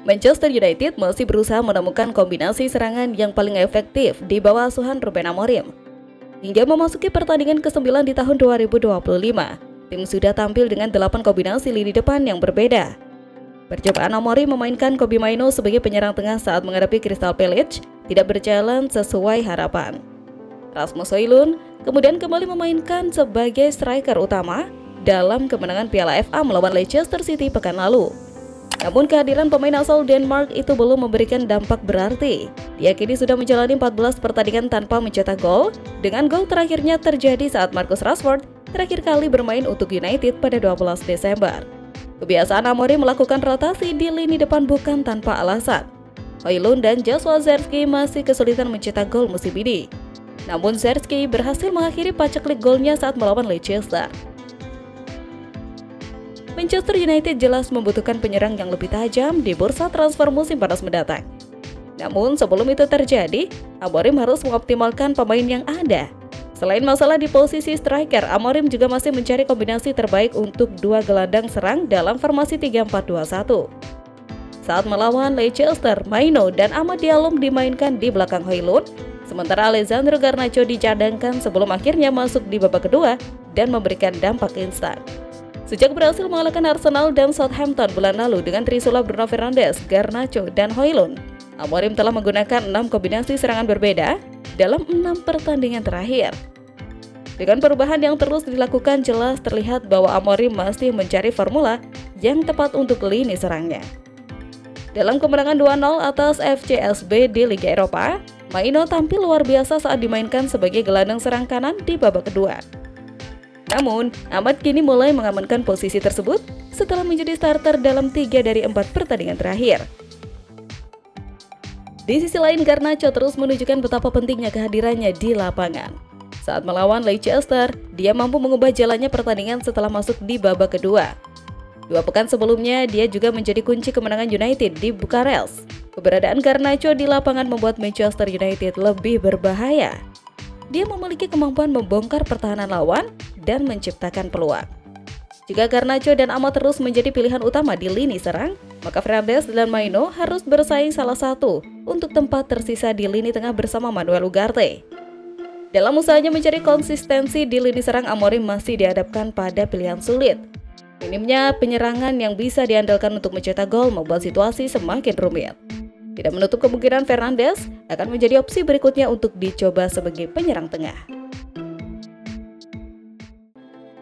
Manchester United masih berusaha menemukan kombinasi serangan yang paling efektif di bawah asuhan Ruben Amorim. Hingga memasuki pertandingan ke-9 di tahun 2025, tim sudah tampil dengan 8 kombinasi lini depan yang berbeda. Percobaan Amorim memainkan Kobbie Mainoo sebagai penyerang tengah saat menghadapi Crystal Palace tidak berjalan sesuai harapan. Rasmus Højlund kemudian kembali memainkan sebagai striker utama dalam kemenangan Piala FA melawan Leicester City pekan lalu. Namun kehadiran pemain asal Denmark itu belum memberikan dampak berarti. Dia kini sudah menjalani 14 pertandingan tanpa mencetak gol, dengan gol terakhirnya terjadi saat Marcus Rashford terakhir kali bermain untuk United pada 12 Desember. Kebiasaan Amorim melakukan rotasi di lini depan bukan tanpa alasan. Højlund dan Joshua Zirkzee masih kesulitan mencetak gol musim ini. Namun Zirkzee berhasil mengakhiri paceklik golnya saat melawan Leicester. Manchester United jelas membutuhkan penyerang yang lebih tajam di bursa transfer musim panas mendatang. Namun sebelum itu terjadi, Amorim harus mengoptimalkan pemain yang ada. Selain masalah di posisi striker, Amorim juga masih mencari kombinasi terbaik untuk dua gelandang serang dalam formasi 3-4-2-1. Saat melawan Leicester, Mainoo dan Amad Diallo dimainkan di belakang Højlund, sementara Alessandro Garnacho dicadangkan sebelum akhirnya masuk di babak kedua dan memberikan dampak instan. Sejak berhasil mengalahkan Arsenal dan Southampton bulan lalu dengan trisula Bruno Fernandes, Garnacho, dan Højlund, Amorim telah menggunakan 6 kombinasi serangan berbeda dalam 6 pertandingan terakhir. Dengan perubahan yang terus dilakukan, jelas terlihat bahwa Amorim masih mencari formula yang tepat untuk lini serangnya. Dalam kemenangan 2-0 atas FCSB di Liga Eropa, Mainoo tampil luar biasa saat dimainkan sebagai gelandang serang kanan di babak kedua. Namun, Amad kini mulai mengamankan posisi tersebut setelah menjadi starter dalam 3 dari 4 pertandingan terakhir. Di sisi lain, Garnacho terus menunjukkan betapa pentingnya kehadirannya di lapangan. Saat melawan Leicester, dia mampu mengubah jalannya pertandingan setelah masuk di babak kedua. 2 pekan sebelumnya, dia juga menjadi kunci kemenangan United di Bucharest. Keberadaan Garnacho di lapangan membuat Manchester United lebih berbahaya. Dia memiliki kemampuan membongkar pertahanan lawan dan menciptakan peluang. Jika Garnacho dan Amad terus menjadi pilihan utama di lini serang, maka Fernandes dan Mainoo harus bersaing salah satu untuk tempat tersisa di lini tengah bersama Manuel Ugarte. Dalam usahanya mencari konsistensi di lini serang, Amorim masih dihadapkan pada pilihan sulit. Minimnya penyerangan yang bisa diandalkan untuk mencetak gol membuat situasi semakin rumit. Tidak menutup kemungkinan Fernandes akan menjadi opsi berikutnya untuk dicoba sebagai penyerang tengah.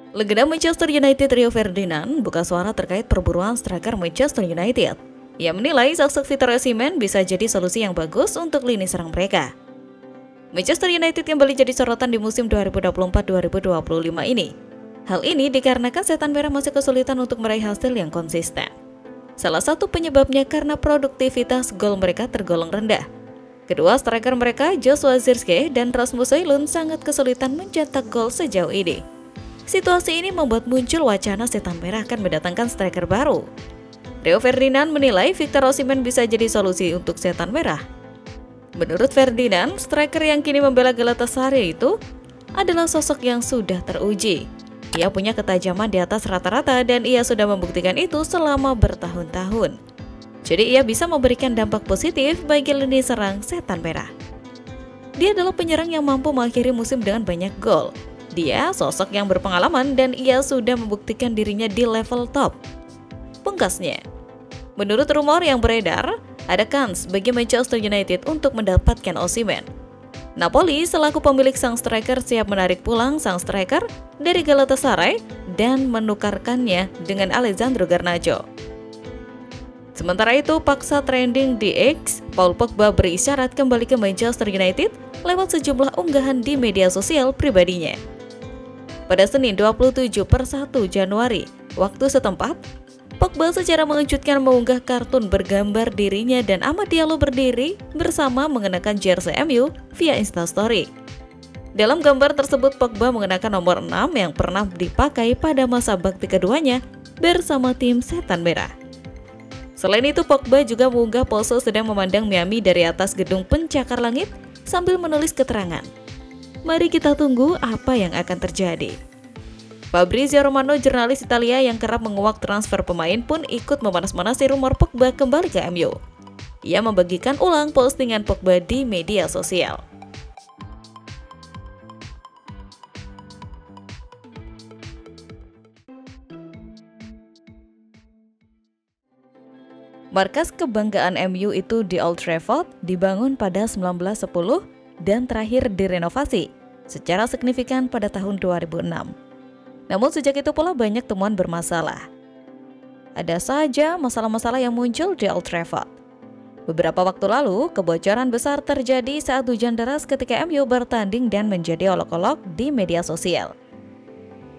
Legenda Manchester United Rio Ferdinand buka suara terkait perburuan striker Manchester United. Ia menilai sosok Victor Osimhen bisa jadi solusi yang bagus untuk lini serang mereka. Manchester United kembali jadi sorotan di musim 2024-2025 ini. Hal ini dikarenakan setan merah masih kesulitan untuk meraih hasil yang konsisten. Salah satu penyebabnya karena produktivitas gol mereka tergolong rendah. Kedua striker mereka, Joshua Zirkzee dan Rasmus Højlund, sangat kesulitan mencetak gol sejauh ini. Situasi ini membuat muncul wacana setan merah akan mendatangkan striker baru. Rio Ferdinand menilai Victor Osimhen bisa jadi solusi untuk setan merah. Menurut Ferdinand, striker yang kini membela Galatasaray itu adalah sosok yang sudah teruji. Ia punya ketajaman di atas rata-rata dan ia sudah membuktikan itu selama bertahun-tahun. Jadi ia bisa memberikan dampak positif bagi lini serang setan merah. Dia adalah penyerang yang mampu mengakhiri musim dengan banyak gol. Dia sosok yang berpengalaman dan ia sudah membuktikan dirinya di level top. Pungkasnya, menurut rumor yang beredar, ada kans bagi Manchester United untuk mendapatkan Osimhen. Napoli selaku pemilik sang striker siap menarik pulang sang striker dari Galatasaray dan menukarkannya dengan Alessandro Garnacho. Sementara itu, paksa trending di X, Paul Pogba berisyarat kembali ke Manchester United lewat sejumlah unggahan di media sosial pribadinya. Pada Senin 27/1 Januari, waktu setempat, Pogba secara mengejutkan mengunggah kartun bergambar dirinya dan Amad Diallo berdiri bersama mengenakan jersey MU via Instastory. Dalam gambar tersebut, Pogba mengenakan nomor 6 yang pernah dipakai pada masa bakti keduanya bersama tim Setan Merah. Selain itu, Pogba juga mengunggah pose sedang memandang Miami dari atas gedung pencakar langit sambil menulis keterangan. Mari kita tunggu apa yang akan terjadi. Fabrizio Romano, jurnalis Italia yang kerap menguak transfer pemain, pun ikut memanas-manasi rumor Pogba kembali ke MU. Ia membagikan ulang postingan Pogba di media sosial. Markas kebanggaan MU itu di Old Trafford dibangun pada 1910 dan terakhir direnovasi secara signifikan pada tahun 2006. Namun sejak itu pula banyak temuan bermasalah. Ada saja masalah-masalah yang muncul di Old Trafford. Beberapa waktu lalu, kebocoran besar terjadi saat hujan deras ketika MU bertanding dan menjadi olok-olok di media sosial.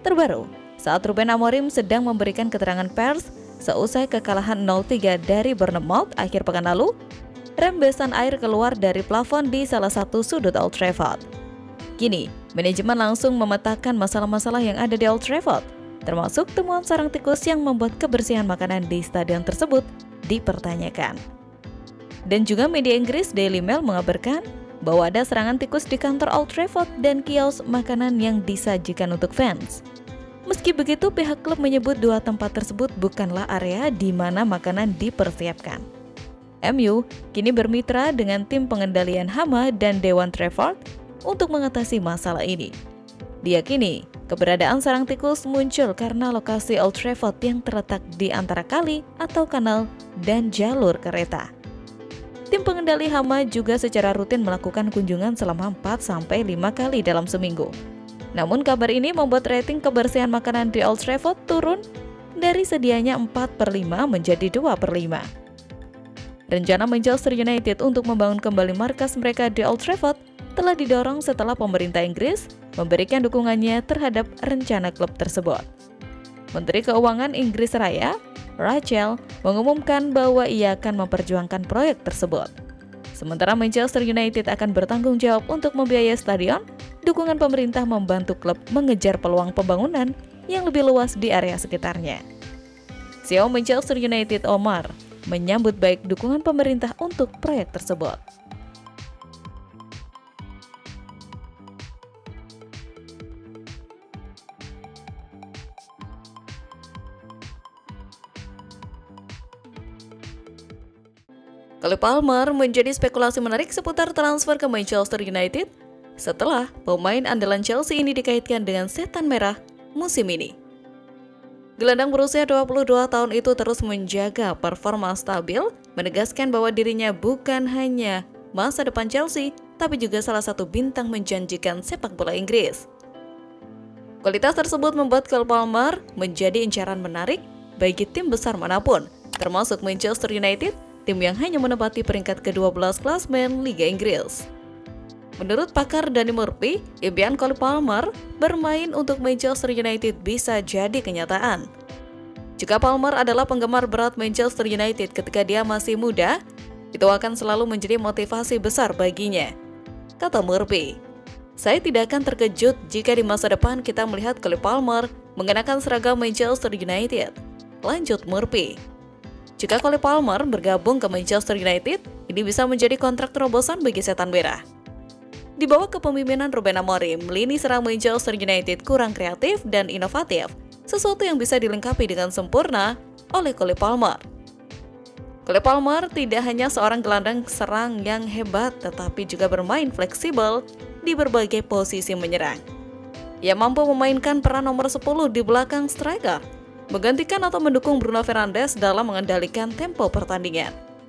Terbaru, saat Ruben Amorim sedang memberikan keterangan pers seusai kekalahan 0-3 dari Bournemouth akhir pekan lalu, rembesan air keluar dari plafon di salah satu sudut Old Trafford. Kini, manajemen langsung memetakan masalah-masalah yang ada di Old Trafford, termasuk temuan sarang tikus yang membuat kebersihan makanan di stadion tersebut dipertanyakan. Dan juga media Inggris Daily Mail mengabarkan bahwa ada serangan tikus di kantor Old Trafford dan kios makanan yang disajikan untuk fans. Meski begitu, pihak klub menyebut dua tempat tersebut bukanlah area di mana makanan dipersiapkan. MU kini bermitra dengan tim pengendalian hama dan Dewan Trafford untuk mengatasi masalah ini. Diyakini, keberadaan sarang tikus muncul karena lokasi Old Trafford yang terletak di antara kali atau kanal dan jalur kereta. Tim pengendali hama juga secara rutin melakukan kunjungan selama 4-5 kali dalam seminggu. Namun kabar ini membuat rating kebersihan makanan di Old Trafford turun dari sedianya 4/5 menjadi 2/5. Rencana Manchester United untuk membangun kembali markas mereka di Old Trafford telah didorong setelah pemerintah Inggris memberikan dukungannya terhadap rencana klub tersebut. Menteri Keuangan Inggris Raya, Rachel, mengumumkan bahwa ia akan memperjuangkan proyek tersebut. Sementara Manchester United akan bertanggung jawab untuk membiayai stadion, dukungan pemerintah membantu klub mengejar peluang pembangunan yang lebih luas di area sekitarnya. CEO Manchester United Omar menyambut baik dukungan pemerintah untuk proyek tersebut. Cole Palmer menjadi spekulasi menarik seputar transfer ke Manchester United setelah pemain andalan Chelsea ini dikaitkan dengan setan merah musim ini. Gelandang berusia 22 tahun itu terus menjaga performa stabil, menegaskan bahwa dirinya bukan hanya masa depan Chelsea, tapi juga salah satu bintang menjanjikan sepak bola Inggris. Kualitas tersebut membuat Cole Palmer menjadi incaran menarik bagi tim besar manapun, termasuk Manchester United, tim yang hanya menempati peringkat ke-12 klasemen Liga Inggris. Menurut pakar Danny Murphy, impian Cole Palmer bermain untuk Manchester United bisa jadi kenyataan. Jika Palmer adalah penggemar berat Manchester United ketika dia masih muda, itu akan selalu menjadi motivasi besar baginya, kata Murphy. Saya tidak akan terkejut jika di masa depan kita melihat Cole Palmer mengenakan seragam Manchester United, lanjut Murphy. Jika Cole Palmer bergabung ke Manchester United, ini bisa menjadi kontrak terobosan bagi setan merah. Di bawah kepemimpinan Ruben Amorim, lini serang Manchester United kurang kreatif dan inovatif, sesuatu yang bisa dilengkapi dengan sempurna oleh Cole Palmer. Cole Palmer tidak hanya seorang gelandang serang yang hebat, tetapi juga bermain fleksibel di berbagai posisi menyerang. Ia mampu memainkan peran nomor 10 di belakang striker, menggantikan atau mendukung Bruno Fernandes dalam mengendalikan tempo pertandingan.